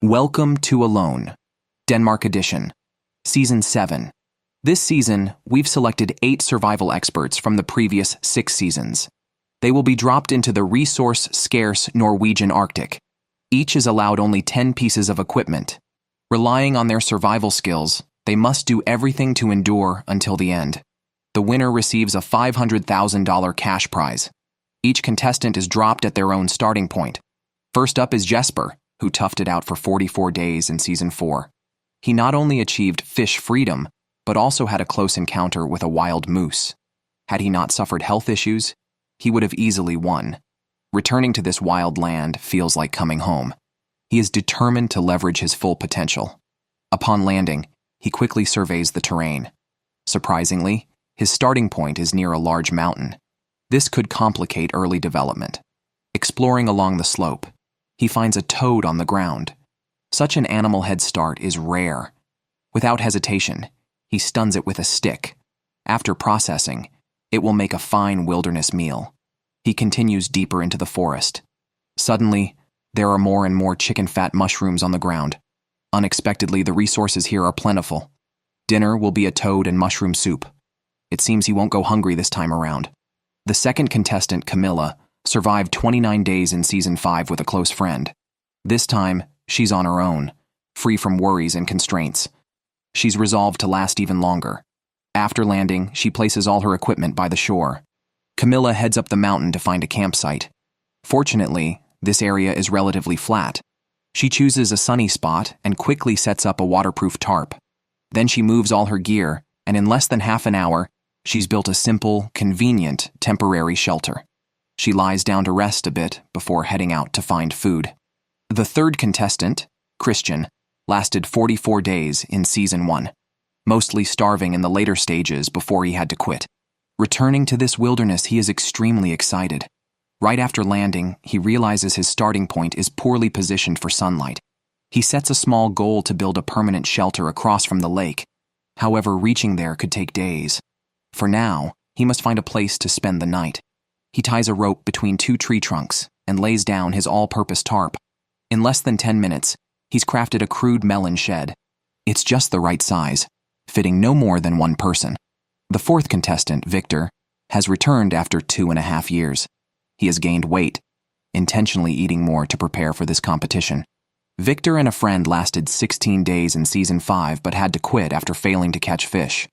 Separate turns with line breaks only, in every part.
Welcome to Alone, Denmark Edition, Season 7. This season, we've selected 8 survival experts from the previous 6 seasons. They will be dropped into the resource-scarce Norwegian Arctic. Each is allowed only 10 pieces of equipment. Relying on their survival skills, they must do everything to endure until the end. The winner receives a $500,000 cash prize. Each contestant is dropped at their own starting point. First up is Jesper, who toughed it out for 44 days in Season 4. He not only achieved fish freedom, but also had a close encounter with a wild moose. Had he not suffered health issues, he would have easily won. Returning to this wild land feels like coming home. He is determined to leverage his full potential. Upon landing, he quickly surveys the terrain. Surprisingly, his starting point is near a large mountain. This could complicate early development. Exploring along the slope, he finds a toad on the ground. Such an animal head start is rare. Without hesitation, he stuns it with a stick. After processing, it will make a fine wilderness meal. He continues deeper into the forest. Suddenly, there are more and more chicken fat mushrooms on the ground. Unexpectedly, the resources here are plentiful. Dinner will be a toad and mushroom soup. It seems he won't go hungry this time around. The second contestant, Camila, survived 29 days in Season 5 with a close friend. This time, she's on her own, free from worries and constraints. She's resolved to last even longer. After landing, she places all her equipment by the shore. Camila heads up the mountain to find a campsite. Fortunately, this area is relatively flat. She chooses a sunny spot and quickly sets up a waterproof tarp. Then she moves all her gear, and in less than half an hour, she's built a simple, convenient, temporary shelter. She lies down to rest a bit before heading out to find food. The third contestant, Christian, lasted 44 days in Season 1, mostly starving in the later stages before he had to quit. Returning to this wilderness, he is extremely excited. Right after landing, he realizes his starting point is poorly positioned for sunlight. He sets a small goal to build a permanent shelter across from the lake. However, reaching there could take days. For now, he must find a place to spend the night. He ties a rope between 2 tree trunks and lays down his all-purpose tarp. In less than 10 minutes, he's crafted a crude melon shed. It's just the right size, fitting no more than 1 person. The fourth contestant, Victor, has returned after 2.5 years. He has gained weight, intentionally eating more to prepare for this competition. Victor and a friend lasted 16 days in Season 5 but had to quit after failing to catch fish.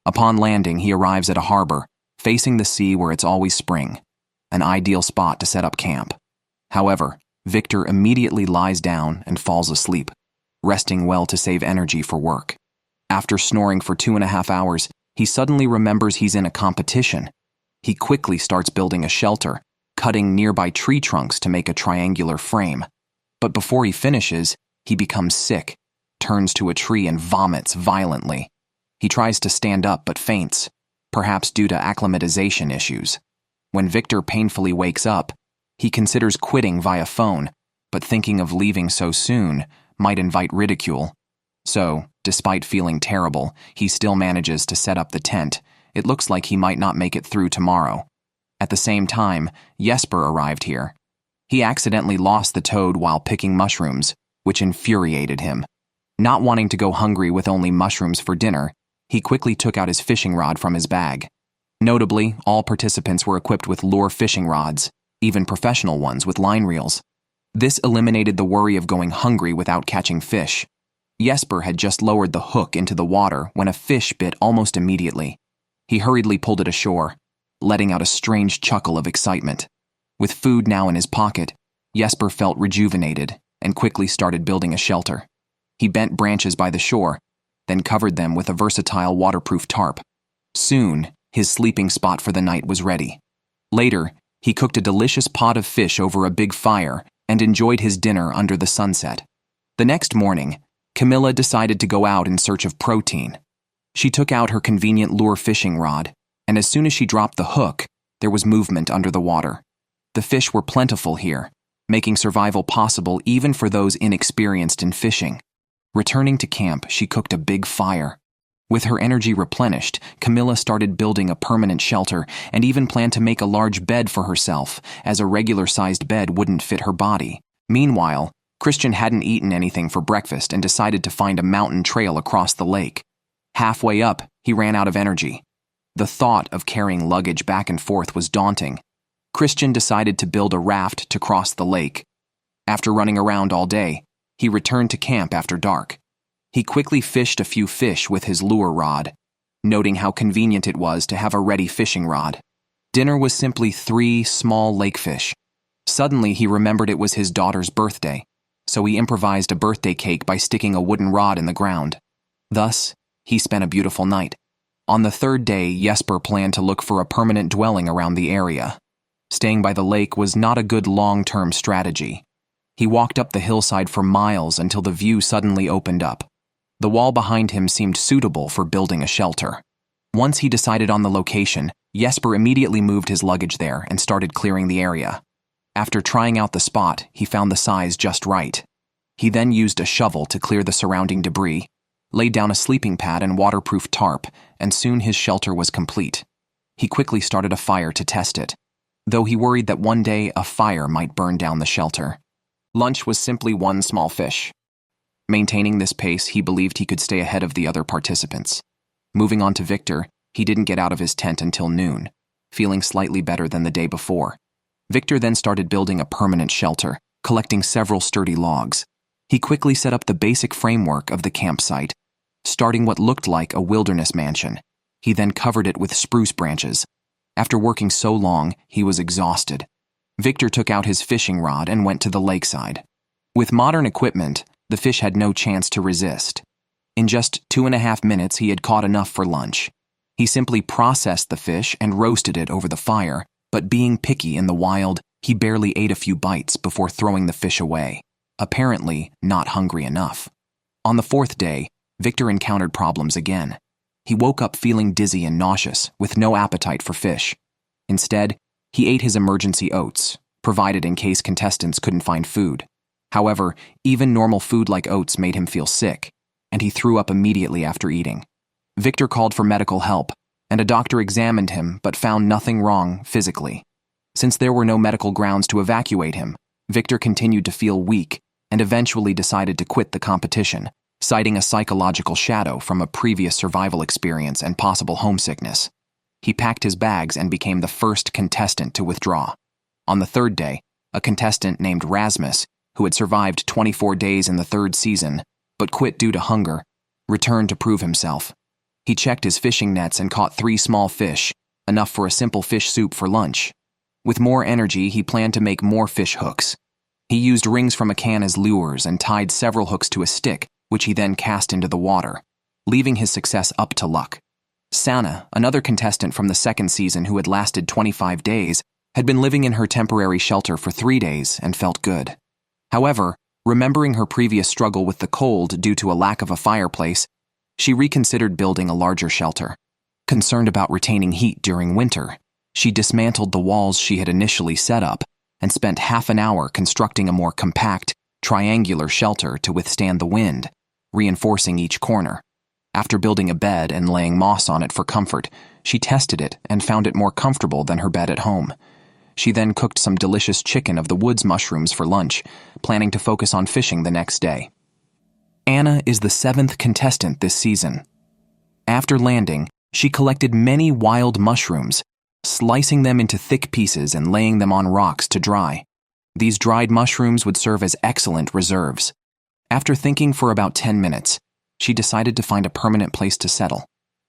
Upon landing, he arrives at a harbor, facing the sea where it's always spring, an ideal spot to set up camp. However, Victor immediately lies down and falls asleep, resting well to save energy for work. After snoring for 2.5 hours, he suddenly remembers he's in a competition. He quickly starts building a shelter, cutting nearby tree trunks to make a triangular frame. But before he finishes, he becomes sick, turns to a tree and vomits violently. He tries to stand up but faints, perhaps due to acclimatization issues. When Victor painfully wakes up, he considers quitting via phone, but thinking of leaving so soon might invite ridicule. So, despite feeling terrible, he still manages to set up the tent. It looks like he might not make it through tomorrow. At the same time, Jesper arrived here. He accidentally lost the toad while picking mushrooms, which infuriated him. Not wanting to go hungry with only mushrooms for dinner, he quickly took out his fishing rod from his bag. Notably, all participants were equipped with lure fishing rods, even professional ones with line reels. This eliminated the worry of going hungry without catching fish. Jesper had just lowered the hook into the water when a fish bit almost immediately. He hurriedly pulled it ashore, letting out a strange chuckle of excitement. With food now in his pocket, Jesper felt rejuvenated and quickly started building a shelter. He bent branches by the shore, then covered them with a versatile waterproof tarp. Soon, his sleeping spot for the night was ready. Later, he cooked a delicious pot of fish over a big fire and enjoyed his dinner under the sunset. The next morning, Camila decided to go out in search of protein. She took out her convenient lure fishing rod, and as soon as she dropped the hook, there was movement under the water. The fish were plentiful here, making survival possible even for those inexperienced in fishing. Returning to camp, she cooked a big fire. With her energy replenished, Camila started building a permanent shelter and even planned to make a large bed for herself, as a regular-sized bed wouldn't fit her body. Meanwhile, Christian hadn't eaten anything for breakfast and decided to find a mountain trail across the lake. Halfway up, he ran out of energy. The thought of carrying luggage back and forth was daunting. Christian decided to build a raft to cross the lake. After running around all day, he returned to camp after dark. He quickly fished a few fish with his lure rod, noting how convenient it was to have a ready fishing rod. Dinner was simply 3 small lake fish. Suddenly, he remembered it was his daughter's birthday, so he improvised a birthday cake by sticking a wooden rod in the ground. Thus, he spent a beautiful night. On the 3rd day, Jesper planned to look for a permanent dwelling around the area. Staying by the lake was not a good long-term strategy. He walked up the hillside for miles until the view suddenly opened up. The wall behind him seemed suitable for building a shelter. Once he decided on the location, Jesper immediately moved his luggage there and started clearing the area. After trying out the spot, he found the size just right. He then used a shovel to clear the surrounding debris, laid down a sleeping pad and waterproof tarp, and soon his shelter was complete. He quickly started a fire to test it, though he worried that one day a fire might burn down the shelter. Lunch was simply 1 small fish. Maintaining this pace, he believed he could stay ahead of the other participants. Moving on to Victor, he didn't get out of his tent until noon, feeling slightly better than the day before. Victor then started building a permanent shelter, collecting several sturdy logs. He quickly set up the basic framework of the campsite, starting what looked like a wilderness mansion. He then covered it with spruce branches. After working so long, he was exhausted. Victor took out his fishing rod and went to the lakeside. With modern equipment, the fish had no chance to resist. In just 2.5 minutes, he had caught enough for lunch. He simply processed the fish and roasted it over the fire, but being picky in the wild, he barely ate a few bites before throwing the fish away, apparently not hungry enough. On the 4th day, Victor encountered problems again. He woke up feeling dizzy and nauseous, with no appetite for fish. Instead, he ate his emergency oats, provided in case contestants couldn't find food. However, even normal food like oats made him feel sick, and he threw up immediately after eating. Victor called for medical help, and a doctor examined him but found nothing wrong physically. Since there were no medical grounds to evacuate him, Victor continued to feel weak and eventually decided to quit the competition, citing a psychological shadow from a previous survival experience and possible homesickness. He packed his bags and became the first contestant to withdraw. On the 3rd day, a contestant named Rasmus, who had survived 24 days in the 3rd season, but quit due to hunger, returned to prove himself. He checked his fishing nets and caught 3 small fish, enough for a simple fish soup for lunch. With more energy, he planned to make more fish hooks. He used rings from a can as lures and tied several hooks to a stick, which he then cast into the water, leaving his success up to luck. Sanna, another contestant from the 2nd season who had lasted 25 days, had been living in her temporary shelter for 3 days and felt good. However, remembering her previous struggle with the cold due to a lack of a fireplace, she reconsidered building a larger shelter. Concerned about retaining heat during winter, she dismantled the walls she had initially set up and spent half an hour constructing a more compact, triangular shelter to withstand the wind, reinforcing each corner. After building a bed and laying moss on it for comfort, she tested it and found it more comfortable than her bed at home. She then cooked some delicious chicken of the woods mushrooms for lunch, planning to focus on fishing the next day. Anna is the 7th contestant this season. After landing, she collected many wild mushrooms, slicing them into thick pieces and laying them on rocks to dry. These dried mushrooms would serve as excellent reserves. After thinking for about 10 minutes, she decided to find a permanent place to settle.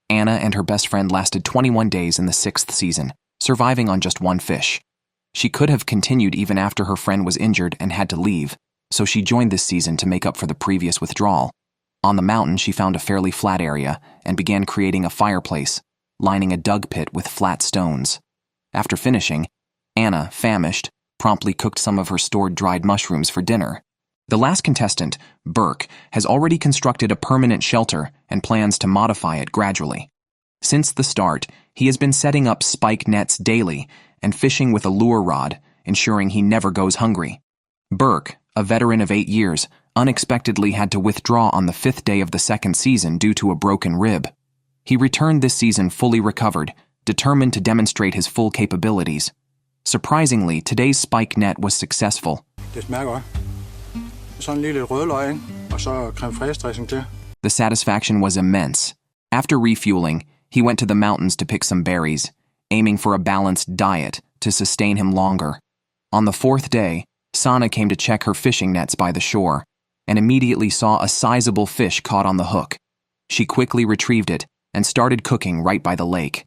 Anna and her best friend lasted 21 days in the 6th season, surviving on just 1 fish. She could have continued even after her friend was injured and had to leave, so she joined this season to make up for the previous withdrawal. On the mountain, she found a fairly flat area and began creating a fireplace, lining a dug pit with flat stones. After finishing, Anna, famished, promptly cooked some of her stored dried mushrooms for dinner. The last contestant, Burke, has already constructed a permanent shelter and plans to modify it gradually. Since the start, he has been setting up spike nets daily and fishing with a lure rod, ensuring he never goes hungry. Burke, a veteran of 8 years, unexpectedly had to withdraw on the 5th day of the 2nd season due to a broken rib. He returned this season fully recovered, determined to demonstrate his full capabilities. Surprisingly, today's spike net was successful.
Det smager godt. Sådan lige lidt rødløg, ikke? Og så creme fraiche dressing til.
The satisfaction was immense. After refueling, he went to the mountains to pick some berries, aiming for a balanced diet to sustain him longer. On the fourth day, Sana came to check her fishing nets by the shore and immediately saw a sizable fish caught on the hook. She quickly retrieved it and started cooking right by the lake.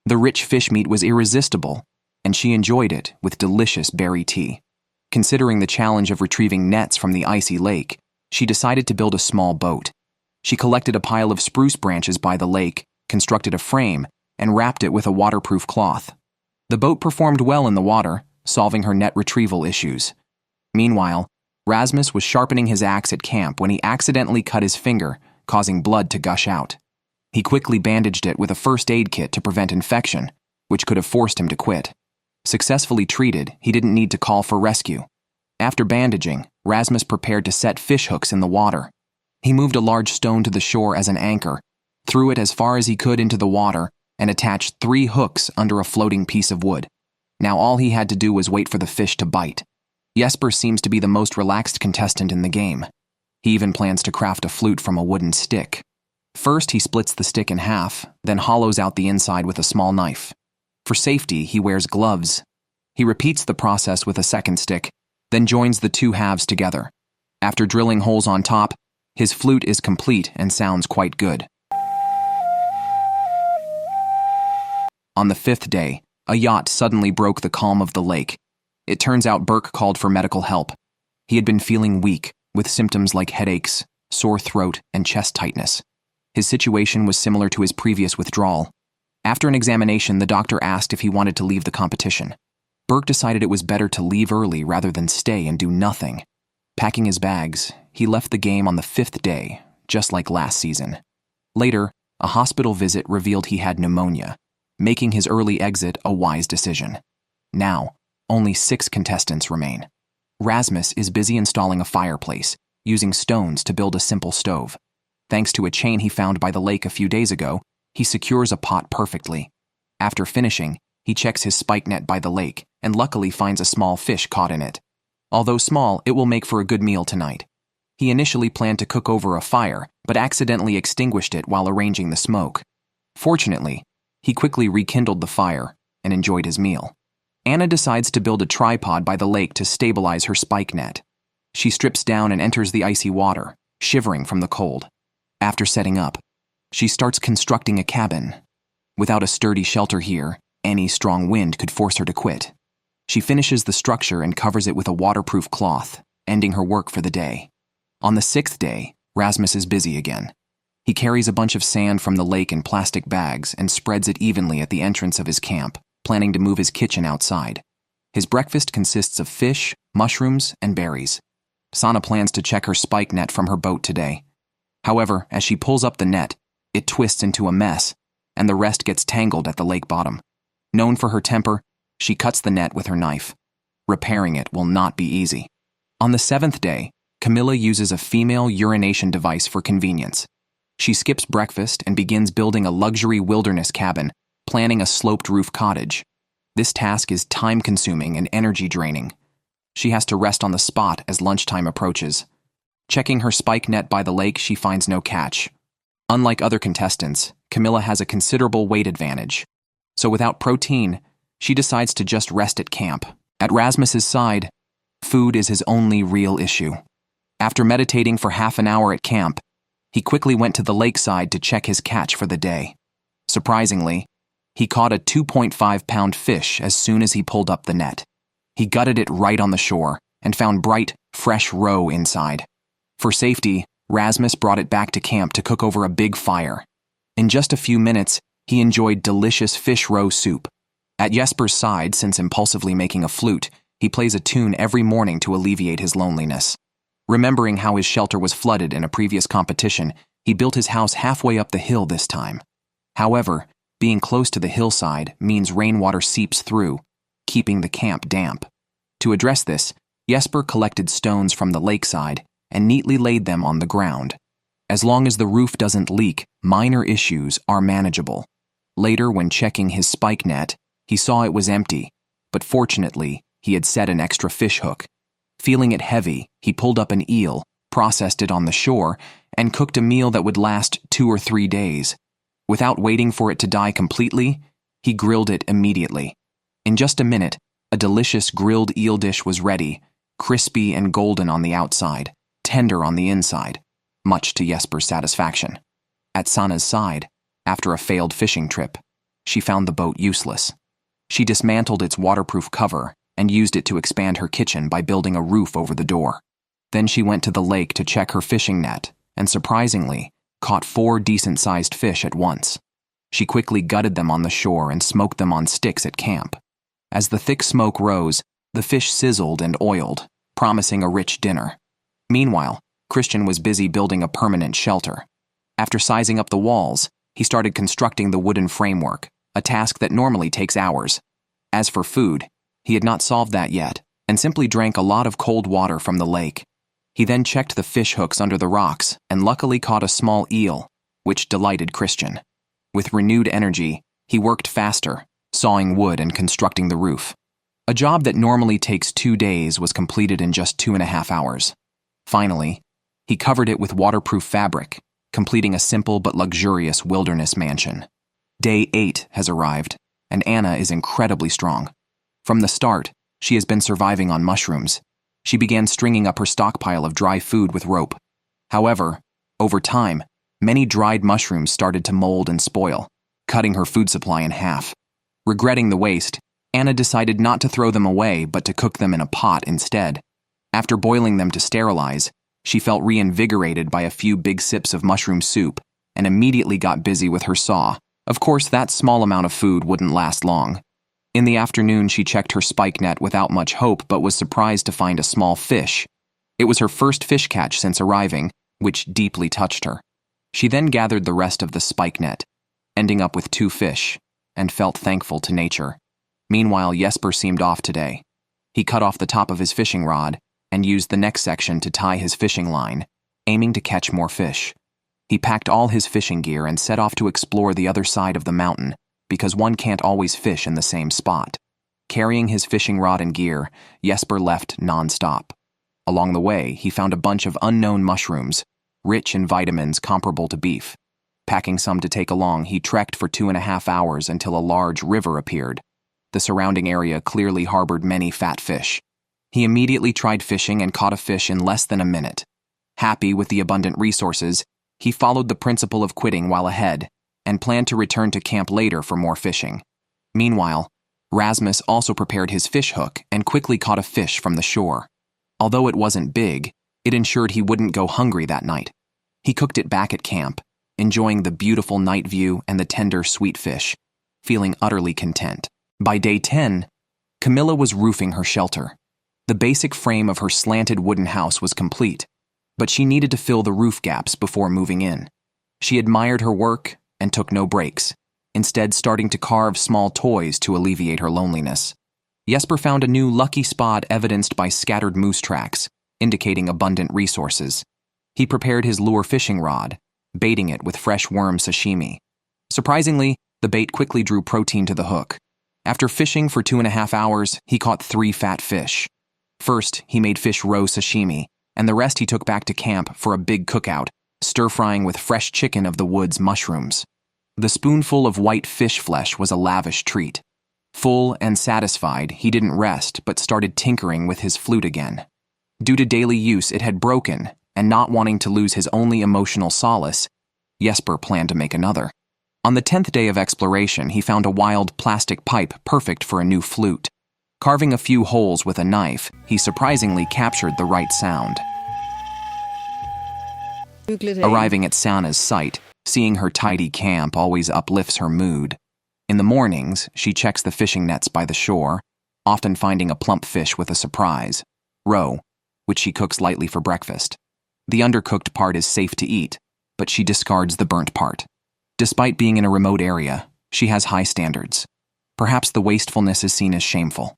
The rich fish meat was irresistible, and she enjoyed it with delicious berry tea. Considering the challenge of retrieving nets from the icy lake, she decided to build a small boat. She collected a pile of spruce branches by the lake, constructed a frame, and wrapped it with a waterproof cloth. The boat performed well in the water, solving her net retrieval issues. Meanwhile, Rasmus was sharpening his axe at camp when he accidentally cut his finger, causing blood to gush out. He quickly bandaged it with a first aid kit to prevent infection, which could have forced him to quit. Successfully treated, he didn't need to call for rescue. After bandaging, Rasmus prepared to set fish hooks in the water. He moved a large stone to the shore as an anchor, threw it as far as he could into the water, and attached 3 hooks under a floating piece of wood. Now all he had to do was wait for the fish to bite. Jesper seems to be the most relaxed contestant in the game. He even plans to craft a flute from a wooden stick. First, he splits the stick in half, then hollows out the inside with a small knife. For safety, he wears gloves. He repeats the process with a second stick, then joins the 2 halves together. After drilling holes on top, his flute is complete and sounds quite good. On the 5th day, a yacht suddenly broke the calm of the lake. It turns out Burke called for medical help. He had been feeling weak, with symptoms like headaches, sore throat, and chest tightness. His situation was similar to his previous withdrawal. After an examination, the doctor asked if he wanted to leave the competition. Burke decided it was better to leave early rather than stay and do nothing. Packing his bags, he left the game on the 5th day, just like last season. Later, a hospital visit revealed he had pneumonia, making his early exit a wise decision. Now, only 6 contestants remain. Rasmus is busy installing a fireplace, using stones to build a simple stove. Thanks to a chain he found by the lake a few days ago, he secures a pot perfectly. After finishing, he checks his spike net by the lake and luckily finds a small fish caught in it. Although small, it will make for a good meal tonight. He initially planned to cook over a fire, but accidentally extinguished it while arranging the smoke. Fortunately, he quickly rekindled the fire and enjoyed his meal. Anna decides to build a tripod by the lake to stabilize her spike net. She strips down and enters the icy water, shivering from the cold. After setting up, she starts constructing a cabin. Without a sturdy shelter here, any strong wind could force her to quit. She finishes the structure and covers it with a waterproof cloth, ending her work for the day. On the 6th day, Rasmus is busy again. He carries a bunch of sand from the lake in plastic bags and spreads it evenly at the entrance of his camp, planning to move his kitchen outside. His breakfast consists of fish, mushrooms, and berries. Sana plans to check her spike net from her boat today. However, as she pulls up the net, it twists into a mess, and the rest gets tangled at the lake bottom. Known for her temper, she cuts the net with her knife. Repairing it will not be easy. On the 7th day, Camila uses a female urination device for convenience. She skips breakfast and begins building a luxury wilderness cabin, planning a sloped roof cottage. This task is time-consuming and energy-draining. She has to rest on the spot as lunchtime approaches. Checking her spike net by the lake, she finds no catch. Unlike other contestants, Camila has a considerable weight advantage. So without protein, she decides to just rest at camp. At Rasmus's side, food is his only real issue. After meditating for half an hour at camp, he quickly went to the lakeside to check his catch for the day. Surprisingly, he caught a 2.5-pound fish as soon as he pulled up the net. He gutted it right on the shore and found bright, fresh roe inside. For safety, Rasmus brought it back to camp to cook over a big fire. In just a few minutes, he enjoyed delicious fish roe soup. At Jesper's side, since impulsively making a flute, he plays a tune every morning to alleviate his loneliness. Remembering how his shelter was flooded in a previous competition, he built his house halfway up the hill this time. However, being close to the hillside means rainwater seeps through, keeping the camp damp. To address this, Jesper collected stones from the lakeside and neatly laid them on the ground. As long as the roof doesn't leak, minor issues are manageable. Later, when checking his spike net, he saw it was empty, but fortunately, he had set an extra fish hook. Feeling it heavy, he pulled up an eel, processed it on the shore, and cooked a meal that would last 2 or 3 days. Without waiting for it to die completely, he grilled it immediately. In just a minute, a delicious grilled eel dish was ready, crispy and golden on the outside, tender on the inside, much to Jesper's satisfaction. At Sanna's side, after a failed fishing trip, she found the boat useless. She dismantled its waterproof cover and used it to expand her kitchen by building a roof over the door. Then she went to the lake to check her fishing net and, surprisingly, caught 4 decent-sized fish at once. She quickly gutted them on the shore and smoked them on sticks at camp. As the thick smoke rose, the fish sizzled and oiled, promising a rich dinner. Meanwhile, Christian was busy building a permanent shelter. After sizing up the walls, he started constructing the wooden framework, a task that normally takes hours. As for food, he had not solved that yet, and simply drank a lot of cold water from the lake. He then checked the fish hooks under the rocks and luckily caught a small eel, which delighted Christian. With renewed energy, he worked faster, sawing wood and constructing the roof. A job that normally takes 2 days was completed in just 2.5 hours. Finally, he covered it with waterproof fabric, completing a simple but luxurious wilderness mansion. Day 8 has arrived, and Anna is incredibly strong. From the start, she has been surviving on mushrooms. She began stringing up her stockpile of dry food with rope. However, over time, many dried mushrooms started to mold and spoil, cutting her food supply in half. Regretting the waste, Anna decided not to throw them away but to cook them in a pot instead. After boiling them to sterilize, she felt reinvigorated by a few big sips of mushroom soup and immediately got busy with her saw. Of course, that small amount of food wouldn't last long. In the afternoon, she checked her spike net without much hope but was surprised to find a small fish. It was her first fish catch since arriving, which deeply touched her. She then gathered the rest of the spike net, ending up with 2 fish, and felt thankful to nature. Meanwhile, Jesper seemed off today. He cut off the top of his fishing rod and used the next section to tie his fishing line, aiming to catch more fish. He packed all his fishing gear and set off to explore the other side of the mountain, because one can't always fish in the same spot. Carrying his fishing rod and gear, Jesper left non-stop. Along the way, he found a bunch of unknown mushrooms, rich in vitamins comparable to beef. Packing some to take along, he trekked for 2.5 hours until a large river appeared. The surrounding area clearly harbored many fat fish. He immediately tried fishing and caught a fish in less than a minute. Happy with the abundant resources, he followed the principle of quitting while ahead and planned to return to camp later for more fishing. Meanwhile, Rasmus also prepared his fish hook and quickly caught a fish from the shore. Although it wasn't big, it ensured he wouldn't go hungry that night. He cooked it back at camp, enjoying the beautiful night view and the tender, sweet fish, feeling utterly content. By day 10, Camila was roofing her shelter. The basic frame of her slanted wooden house was complete, but she needed to fill the roof gaps before moving in. She admired her work and took no breaks, instead starting to carve small toys to alleviate her loneliness. Jesper found a new lucky spot evidenced by scattered moose tracks, indicating abundant resources. He prepared his lure fishing rod, baiting it with fresh worm sashimi. Surprisingly, the bait quickly drew protein to the hook. After fishing for 2.5 hours, he caught 3 fat fish. First, he made fish roe sashimi, and the rest he took back to camp for a big cookout, stir-frying with fresh chicken of the woods mushrooms. The spoonful of white fish flesh was a lavish treat. Full and satisfied, he didn't rest but started tinkering with his flute again. Due to daily use, it had broken, and not wanting to lose his only emotional solace, Jesper planned to make another. On the 10th day of exploration, he found a wild plastic pipe perfect for a new flute. Carving a few holes with a knife, he surprisingly captured the right sound. Arriving at Sanna's site, seeing her tidy camp always uplifts her mood. In the mornings, she checks the fishing nets by the shore, often finding a plump fish with a surprise, roe, which she cooks lightly for breakfast. The undercooked part is safe to eat, but she discards the burnt part. Despite being in a remote area, she has high standards. Perhaps the wastefulness is seen as shameful.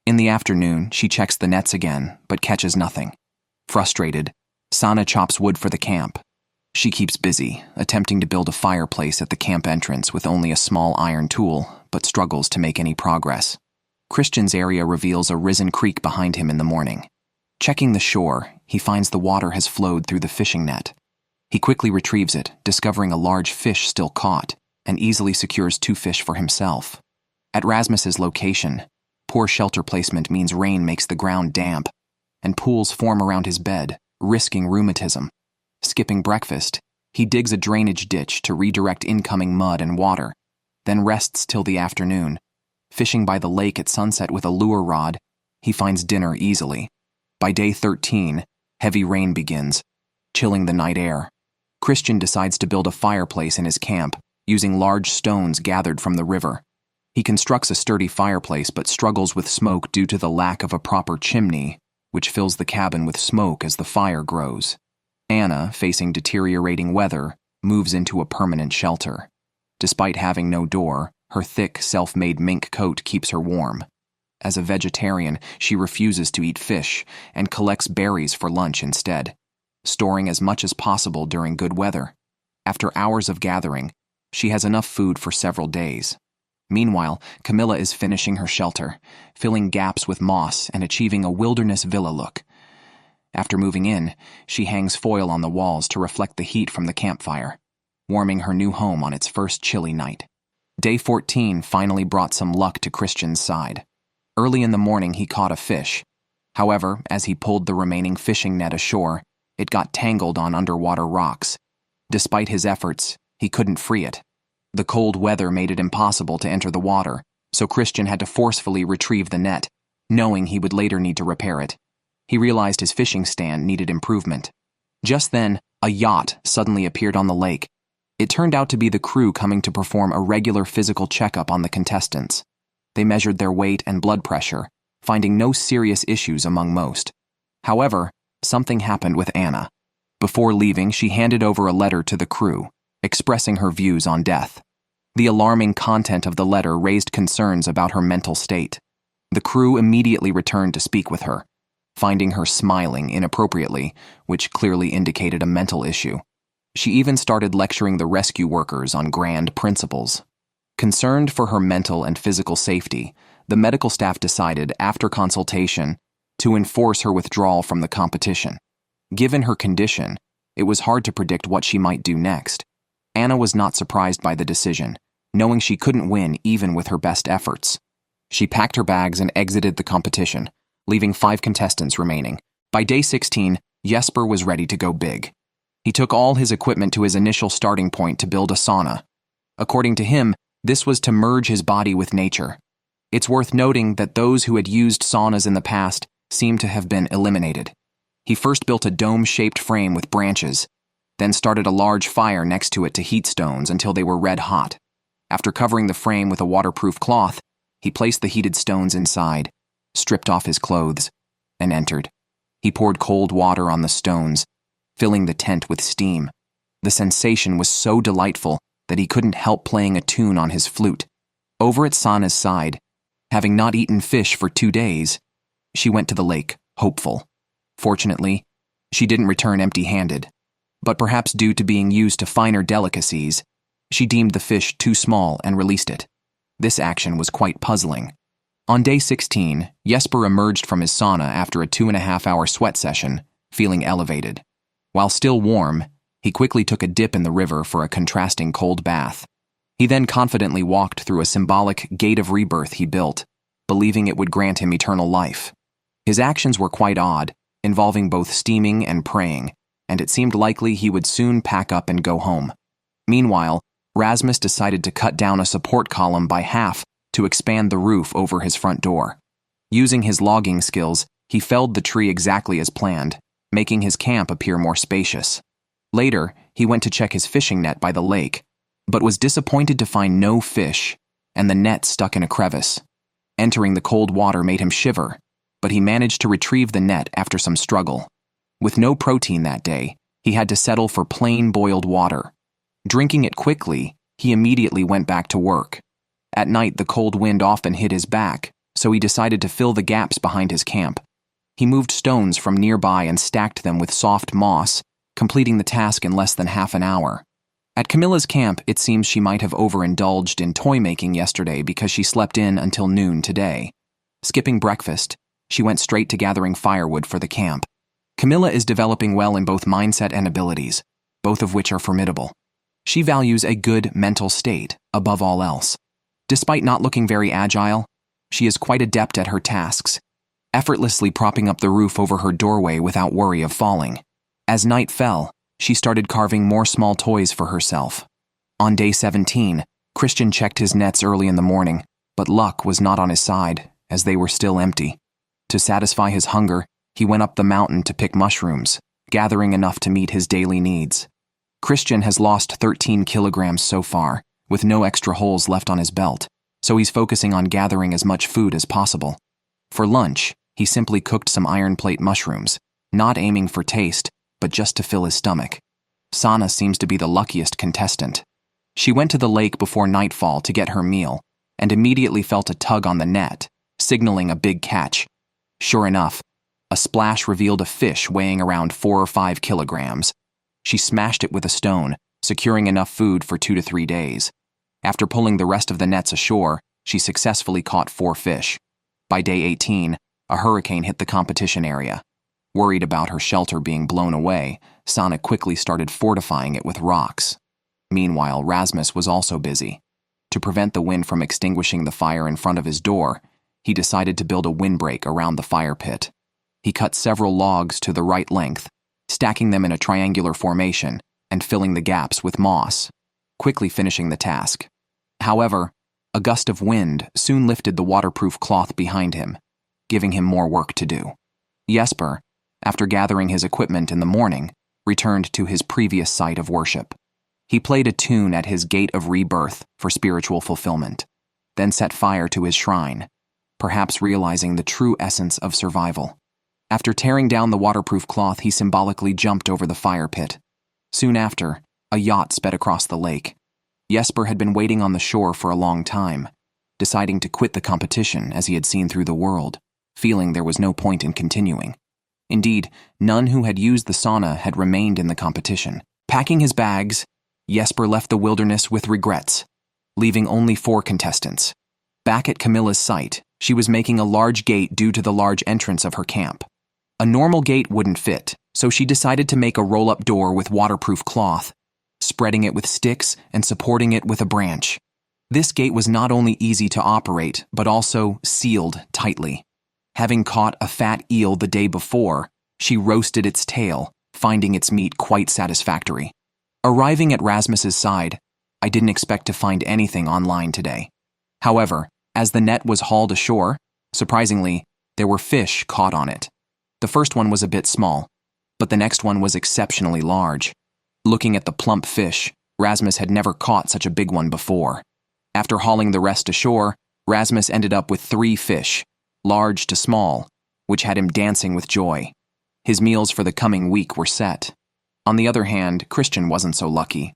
In the afternoon, she checks the nets again, but catches nothing. Frustrated, Sanna chops wood for the camp. She keeps busy, attempting to build a fireplace at the camp entrance with only a small iron tool, but struggles to make any progress. Christian's area reveals a risen creek behind him in the morning. Checking the shore, he finds the water has flowed through the fishing net. He quickly retrieves it, discovering a large fish still caught, and easily secures 2 fish for himself. At Rasmus's location, poor shelter placement means rain makes the ground damp, and pools form around his bed, risking rheumatism. Skipping breakfast, he digs a drainage ditch to redirect incoming mud and water, then rests till the afternoon. Fishing by the lake at sunset with a lure rod, he finds dinner easily. By day 13, heavy rain begins, chilling the night air. Christian decides to build a fireplace in his camp, using large stones gathered from the river. He constructs a sturdy fireplace but struggles with smoke due to the lack of a proper chimney, which fills the cabin with smoke as the fire grows. Anna, facing deteriorating weather, moves into a permanent shelter. Despite having no door, her thick, self-made mink coat keeps her warm. As a vegetarian, she refuses to eat fish and collects berries for lunch instead, storing as much as possible during good weather. After hours of gathering, she has enough food for several days. Meanwhile, Camila is finishing her shelter, filling gaps with moss and achieving a wilderness villa look. After moving in, she hangs foil on the walls to reflect the heat from the campfire, warming her new home on its first chilly night. Day 14 finally brought some luck to Christian's side. Early in the morning, he caught a fish. However, as he pulled the remaining fishing net ashore, it got tangled on underwater rocks. Despite his efforts, he couldn't free it. The cold weather made it impossible to enter the water, so Christian had to forcefully retrieve the net, knowing he would later need to repair it. He realized his fishing stand needed improvement. Just then, a yacht suddenly appeared on the lake. It turned out to be the crew coming to perform a regular physical checkup on the contestants. They measured their weight and blood pressure, finding no serious issues among most. However, something happened with Anna. Before leaving, she handed over a letter to the crew, expressing her views on death. The alarming content of the letter raised concerns about her mental state. The crew immediately returned to speak with her, finding her smiling inappropriately, which clearly indicated a mental issue. She even started lecturing the rescue workers on grand principles. Concerned for her mental and physical safety, the medical staff decided, after consultation, to enforce her withdrawal from the competition. Given her condition, it was hard to predict what she might do next. Anna was not surprised by the decision, knowing she couldn't win even with her best efforts. She packed her bags and exited the competition, leaving 5 contestants remaining. By day 16, Jesper was ready to go big. He took all his equipment to his initial starting point to build a sauna. According to him, this was to merge his body with nature. It's worth noting that those who had used saunas in the past seemed to have been eliminated. He first built a dome-shaped frame with branches, then started a large fire next to it to heat stones until they were red hot. After covering the frame with a waterproof cloth, he placed the heated stones inside, stripped off his clothes, and entered. He poured cold water on the stones, filling the tent with steam. The sensation was so delightful that he couldn't help playing a tune on his flute. Over at Sana's side, having not eaten fish for 2 days, she went to the lake, hopeful. Fortunately, she didn't return empty-handed, but perhaps due to being used to finer delicacies, she deemed the fish too small and released it. This action was quite puzzling. On day 16, Jesper emerged from his sauna after a 2.5-hour sweat session, feeling elevated. While still warm, he quickly took a dip in the river for a contrasting cold bath. He then confidently walked through a symbolic gate of rebirth he built, believing it would grant him eternal life. His actions were quite odd, involving both steaming and praying, and it seemed likely he would soon pack up and go home. Meanwhile, Rasmus decided to cut down a support column by half to expand the roof over his front door. Using his logging skills, he felled the tree exactly as planned, making his camp appear more spacious. Later, he went to check his fishing net by the lake, but was disappointed to find no fish and the net stuck in a crevice. Entering the cold water made him shiver, but he managed to retrieve the net after some struggle. With no protein that day, he had to settle for plain boiled water. Drinking it quickly, he immediately went back to work. At night, the cold wind often hit his back, so he decided to fill the gaps behind his camp. He moved stones from nearby and stacked them with soft moss, completing the task in less than half an hour. At Camilla's camp, it seems she might have overindulged in toy making yesterday because she slept in until noon today. Skipping breakfast, She went straight to gathering firewood for the camp. Camila is developing well in both mindset and abilities, both of which are formidable. She values a good mental state above all else. Despite not looking very agile, she is quite adept at her tasks, effortlessly propping up the roof over her doorway without worry of falling. As night fell, she started carving more small toys for herself. On day 17, Christian checked his nets early in the morning, but luck was not on his side, as they were still empty. To satisfy his hunger, he went up the mountain to pick mushrooms, gathering enough to meet his daily needs. Christian has lost 13 kilograms so far, with no extra holes left on his belt, so he's focusing on gathering as much food as possible. For lunch, he simply cooked some iron plate mushrooms, not aiming for taste, but just to fill his stomach. Sana seems to be the luckiest contestant. She went to the lake before nightfall to get her meal, and immediately felt a tug on the net, signaling a big catch. Sure enough, a splash revealed a fish weighing around 4 or 5 kilograms. She smashed it with a stone, securing enough food for 2 to 3 days. After pulling the rest of the nets ashore, she successfully caught 4 fish. By day 18, a hurricane hit the competition area. Worried about her shelter being blown away, Sana quickly started fortifying it with rocks. Meanwhile, Rasmus was also busy. To prevent the wind from extinguishing the fire in front of his door, he decided to build a windbreak around the fire pit. He cut several logs to the right length, stacking them in a triangular formation and filling the gaps with moss, quickly finishing the task. However, a gust of wind soon lifted the waterproof cloth behind him, giving him more work to do. Jesper, after gathering his equipment in the morning, returned to his previous site of worship. He played a tune at his gate of rebirth for spiritual fulfillment, then set fire to his shrine, perhaps realizing the true essence of survival. After tearing down the waterproof cloth, he symbolically jumped over the fire pit. Soon after, a yacht sped across the lake. Jesper had been waiting on the shore for a long time, deciding to quit the competition as he had seen through the world, feeling there was no point in continuing. Indeed, none who had used the sauna had remained in the competition. Packing his bags, Jesper left the wilderness with regrets, leaving only 4 contestants. Back at Camila's site, she was making a large gate due to the large entrance of her camp. A normal gate wouldn't fit, so she decided to make a roll-up door with waterproof cloth, spreading it with sticks and supporting it with a branch. This gate was not only easy to operate, but also sealed tightly. Having caught a fat eel the day before, she roasted its tail, finding its meat quite satisfactory. Arriving at Rasmus's side, I didn't expect to find anything online today. However, as the net was hauled ashore, surprisingly, there were fish caught on it. The first one was a bit small, but the next one was exceptionally large. Looking at the plump fish, Rasmus had never caught such a big one before. After hauling the rest ashore, Rasmus ended up with 3 fish, large to small, which had him dancing with joy. His meals for the coming week were set. On the other hand, Christian wasn't so lucky.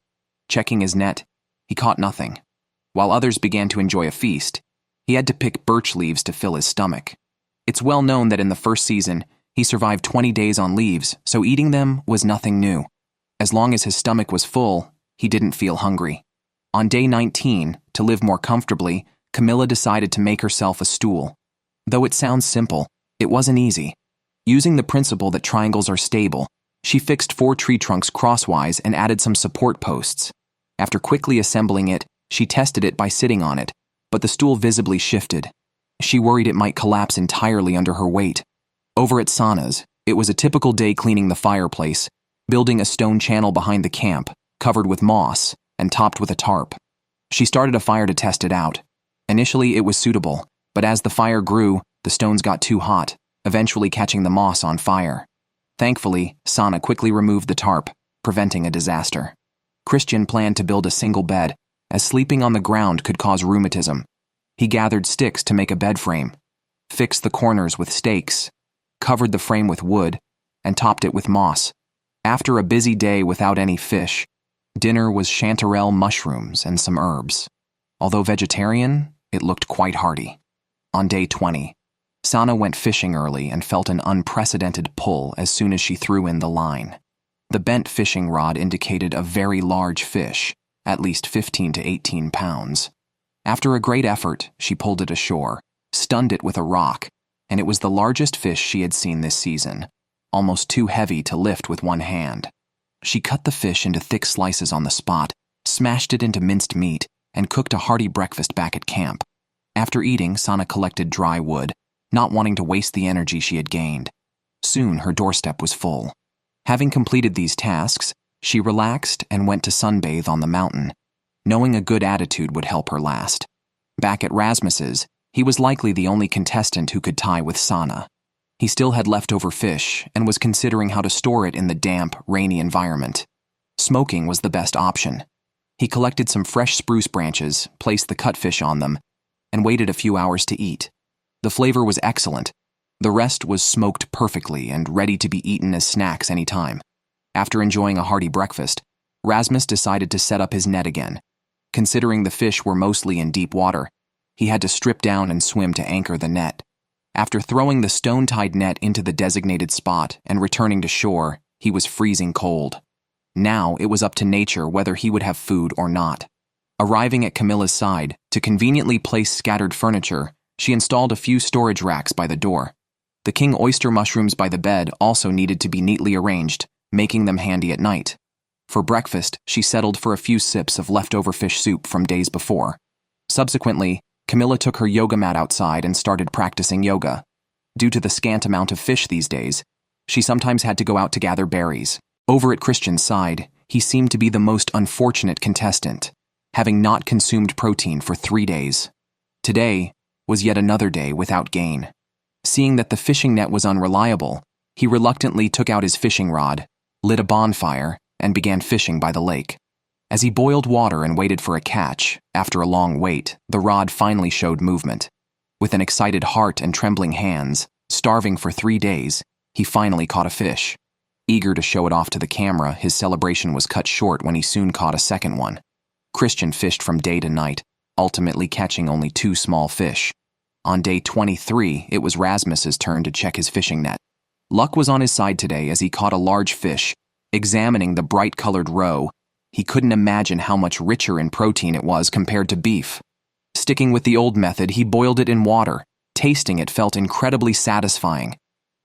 Checking his net, he caught nothing. While others began to enjoy a feast, he had to pick birch leaves to fill his stomach. It's well known that in the first season, he survived 20 days on leaves, so eating them was nothing new. As long as his stomach was full, he didn't feel hungry. On day 19, to live more comfortably, Camila decided to make herself a stool. Though it sounds simple, it wasn't easy. Using the principle that triangles are stable, she fixed 4 tree trunks crosswise and added some support posts. After quickly assembling it, she tested it by sitting on it, but the stool visibly shifted. She worried it might collapse entirely under her weight. Over at Sana's, it was a typical day cleaning the fireplace, building a stone channel behind the camp, covered with moss, and topped with a tarp. She started a fire to test it out. Initially, it was suitable, but as the fire grew, the stones got too hot, eventually catching the moss on fire. Thankfully, Sana quickly removed the tarp, preventing a disaster. Christian planned to build a single bed, as sleeping on the ground could cause rheumatism. He gathered sticks to make a bed frame, fixed the corners with stakes, covered the frame with wood, and topped it with moss. After a busy day without any fish, dinner was chanterelle mushrooms and some herbs. Although vegetarian, it looked quite hearty. On day 20, Sana went fishing early and felt an unprecedented pull as soon as she threw in the line. The bent fishing rod indicated a very large fish, at least 15 to 18 pounds. After a great effort, she pulled it ashore, stunned it with a rock, and it was the largest fish she had seen this season, almost too heavy to lift with one hand. She cut the fish into thick slices on the spot, smashed it into minced meat, and cooked a hearty breakfast back at camp. After eating, Sana collected dry wood, not wanting to waste the energy she had gained. Soon her doorstep was full. Having completed these tasks, she relaxed and went to sunbathe on the mountain, knowing a good attitude would help her last. Back at Rasmus's, he was likely the only contestant who could tie with Sana. He still had leftover fish and was considering how to store it in the damp, rainy environment. Smoking was the best option. He collected some fresh spruce branches, placed the cut fish on them, and waited a few hours to eat. The flavor was excellent. The rest was smoked perfectly and ready to be eaten as snacks any time. After enjoying a hearty breakfast, Rasmus decided to set up his net again. Considering the fish were mostly in deep water, he had to strip down and swim to anchor the net. After throwing the stone-tied net into the designated spot and returning to shore, he was freezing cold. Now it was up to nature whether he would have food or not. Arriving at Camilla's side, to conveniently place scattered furniture, she installed a few storage racks by the door. The king oyster mushrooms by the bed also needed to be neatly arranged, making them handy at night. For breakfast, she settled for a few sips of leftover fish soup from days before. Subsequently, Camila took her yoga mat outside and started practicing yoga. Due to the scant amount of fish these days, she sometimes had to go out to gather berries. Over at Christian's side, he seemed to be the most unfortunate contestant, having not consumed protein for 3 days. Today was yet another day without gain. Seeing that the fishing net was unreliable, he reluctantly took out his fishing rod, lit a bonfire, and began fishing by the lake. As he boiled water and waited for a catch, after a long wait, the rod finally showed movement. With an excited heart and trembling hands, starving for 3 days, he finally caught a fish. Eager to show it off to the camera, his celebration was cut short when he soon caught a second one. Christian fished from day to night, ultimately catching only 2 small fish. On day 23, it was Rasmus's turn to check his fishing net. Luck was on his side today as he caught a large fish. Examining the bright-colored roe, he couldn't imagine how much richer in protein it was compared to beef. Sticking with the old method, he boiled it in water. Tasting it felt incredibly satisfying.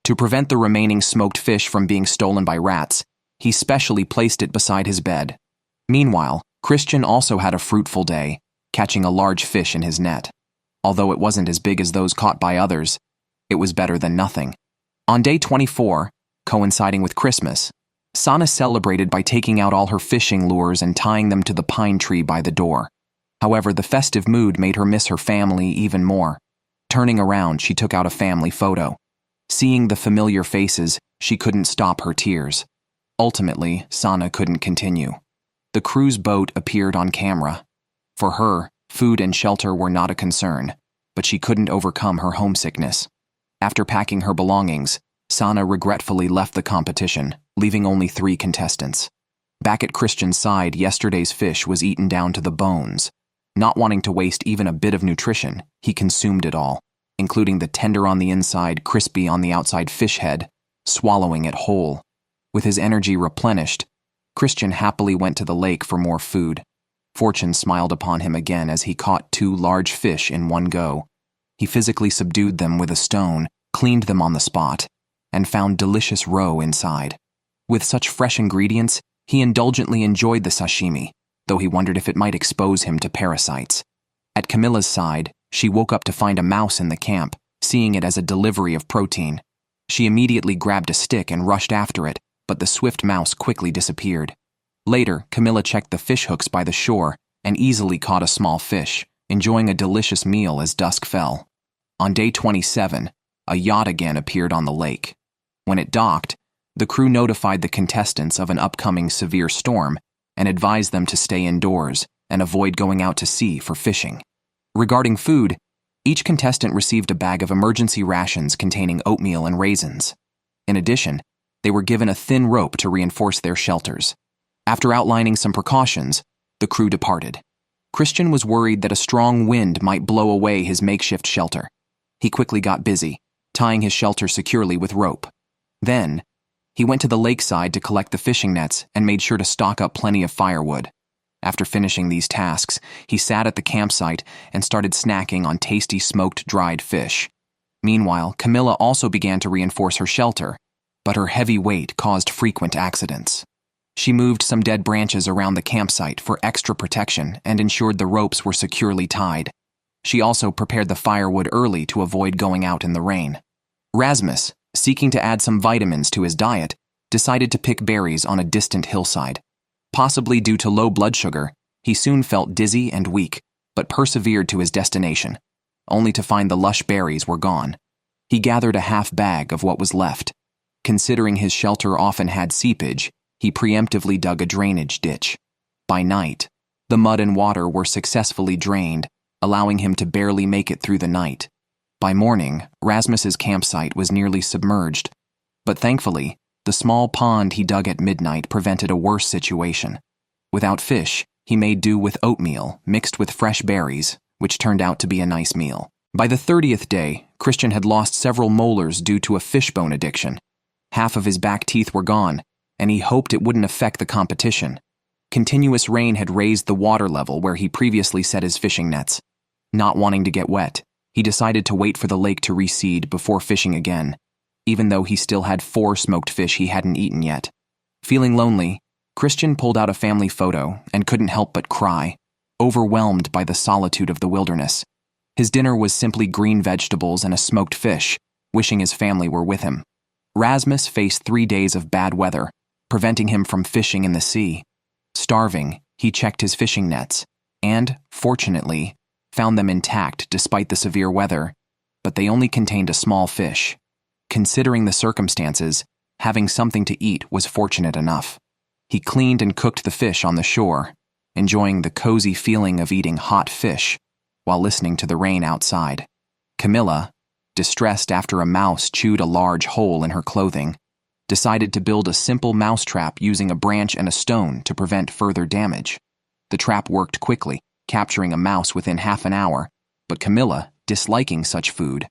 To prevent the remaining smoked fish from being stolen by rats, he specially placed it beside his bed. Meanwhile, Christian also had a fruitful day, catching a large fish in his net. Although it wasn't as big as those caught by others, it was better than nothing. On day 24, coinciding with Christmas, Sana celebrated by taking out all her fishing lures and tying them to the pine tree by the door. However, the festive mood made her miss her family even more. Turning around, she took out a family photo. Seeing the familiar faces, she couldn't stop her tears. Ultimately, Sana couldn't continue. The cruise boat appeared on camera. For her, food and shelter were not a concern, but she couldn't overcome her homesickness. After packing her belongings, Sana regretfully left the competition, leaving only 3 contestants. Back at Christian's side, yesterday's fish was eaten down to the bones. Not wanting to waste even a bit of nutrition, he consumed it all, including the tender on the inside, crispy on the outside fish head, swallowing it whole. With his energy replenished, Christian happily went to the lake for more food. Fortune smiled upon him again as he caught 2 large fish in one go. He physically subdued them with a stone, cleaned them on the spot, and found delicious roe inside. With such fresh ingredients, he indulgently enjoyed the sashimi, though he wondered if it might expose him to parasites. At Camilla's side, she woke up to find a mouse in the camp, seeing it as a delivery of protein. She immediately grabbed a stick and rushed after it, but the swift mouse quickly disappeared. Later, Camila checked the fish hooks by the shore and easily caught a small fish, enjoying a delicious meal as dusk fell. On day 27, a yacht again appeared on the lake. When it docked, the crew notified the contestants of an upcoming severe storm and advised them to stay indoors and avoid going out to sea for fishing. Regarding food, each contestant received a bag of emergency rations containing oatmeal and raisins. In addition, they were given a thin rope to reinforce their shelters. After outlining some precautions, the crew departed. Christian was worried that a strong wind might blow away his makeshift shelter. He quickly got busy, tying his shelter securely with rope. Then, he went to the lakeside to collect the fishing nets and made sure to stock up plenty of firewood. After finishing these tasks, he sat at the campsite and started snacking on tasty smoked dried fish. Meanwhile, Camila also began to reinforce her shelter, but her heavy weight caused frequent accidents. She moved some dead branches around the campsite for extra protection and ensured the ropes were securely tied. She also prepared the firewood early to avoid going out in the rain. Rasmus, seeking to add some vitamins to his diet, decided to pick berries on a distant hillside. Possibly due to low blood sugar, he soon felt dizzy and weak, but persevered to his destination, only to find the lush berries were gone. He gathered a half bag of what was left. Considering his shelter often had seepage, he preemptively dug a drainage ditch. By night, the mud and water were successfully drained, allowing him to barely make it through the night. By morning, Rasmus's campsite was nearly submerged, but thankfully, the small pond he dug at midnight prevented a worse situation. Without fish, he made do with oatmeal mixed with fresh berries, which turned out to be a nice meal. By the 30th day, Christian had lost several molars due to a fishbone addiction. Half of his back teeth were gone, and he hoped it wouldn't affect the competition. Continuous rain had raised the water level where he previously set his fishing nets. Not wanting to get wet, he decided to wait for the lake to recede before fishing again, even though he still had 4 smoked fish he hadn't eaten yet. Feeling lonely, Christian pulled out a family photo and couldn't help but cry, overwhelmed by the solitude of the wilderness. His dinner was simply green vegetables and a smoked fish, wishing his family were with him. Rasmus faced 3 days of bad weather, preventing him from fishing in the sea. Starving, he checked his fishing nets, and, fortunately, found them intact despite the severe weather, but they only contained a small fish. Considering the circumstances, having something to eat was fortunate enough. He cleaned and cooked the fish on the shore, enjoying the cozy feeling of eating hot fish while listening to the rain outside. Camila, distressed after a mouse chewed a large hole in her clothing, decided to build a simple mousetrap using a branch and a stone to prevent further damage. The trap worked quickly, capturing a mouse within half an hour, but Camila, disliking such food,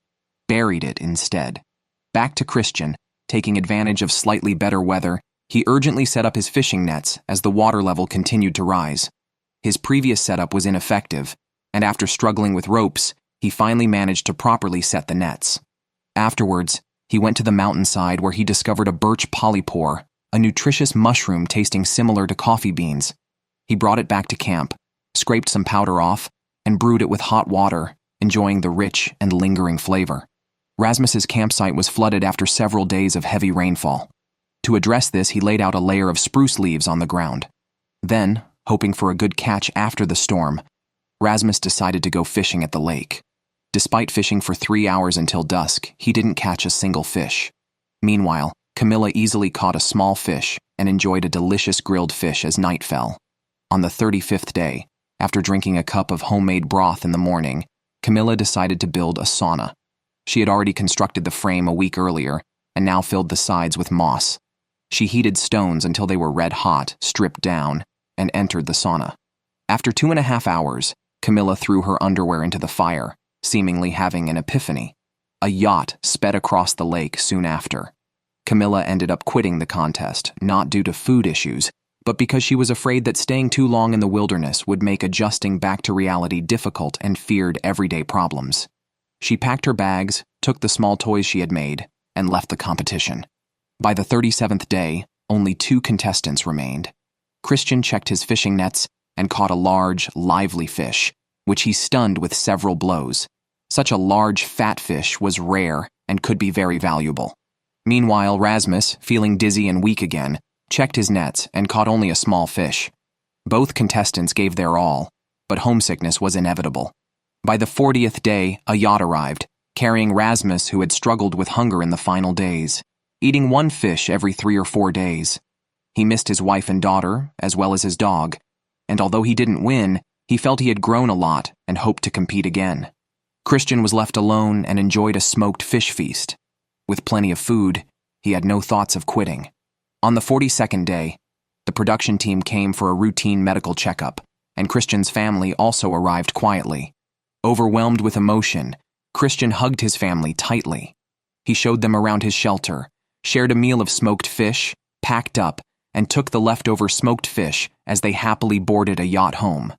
buried it instead. Back to Christian, taking advantage of slightly better weather, he urgently set up his fishing nets as the water level continued to rise. His previous setup was ineffective, and after struggling with ropes, he finally managed to properly set the nets. Afterwards, he went to the mountainside where he discovered a birch polypore, a nutritious mushroom tasting similar to coffee beans. He brought it back to camp, scraped some powder off, and brewed it with hot water, enjoying the rich and lingering flavor. Rasmus's campsite was flooded after several days of heavy rainfall. To address this, he laid out a layer of spruce leaves on the ground. Then, hoping for a good catch after the storm, Rasmus decided to go fishing at the lake. Despite fishing for 3 hours until dusk, he didn't catch a single fish. Meanwhile, Camila easily caught a small fish and enjoyed a delicious grilled fish as night fell. On the 35th day, after drinking a cup of homemade broth in the morning, Camila decided to build a sauna. She had already constructed the frame a week earlier and now filled the sides with moss. She heated stones until they were red hot, stripped down, and entered the sauna. After 2.5 hours, Camila threw her underwear into the fire, seemingly having an epiphany. A yacht sped across the lake soon after. Camila ended up quitting the contest, not due to food issues, but because she was afraid that staying too long in the wilderness would make adjusting back to reality difficult and feared everyday problems. She packed her bags, took the small toys she had made, and left the competition. By the 37th day, only 2 contestants remained. Christian checked his fishing nets and caught a large, lively fish, which he stunned with several blows. Such a large, fat fish was rare and could be very valuable. Meanwhile, Rasmus, feeling dizzy and weak again, checked his nets and caught only a small fish. Both contestants gave their all, but homesickness was inevitable. By the 40th day, a yacht arrived, carrying Rasmus, who had struggled with hunger in the final days, eating 1 fish every 3 or 4 days. He missed his wife and daughter, as well as his dog, and although he didn't win, he felt he had grown a lot and hoped to compete again. Christian was left alone and enjoyed a smoked fish feast. With plenty of food, he had no thoughts of quitting. On the 42nd day, the production team came for a routine medical checkup, and Christian's family also arrived quietly. Overwhelmed with emotion, Christian hugged his family tightly. He showed them around his shelter, shared a meal of smoked fish, packed up, and took the leftover smoked fish as they happily boarded a yacht home.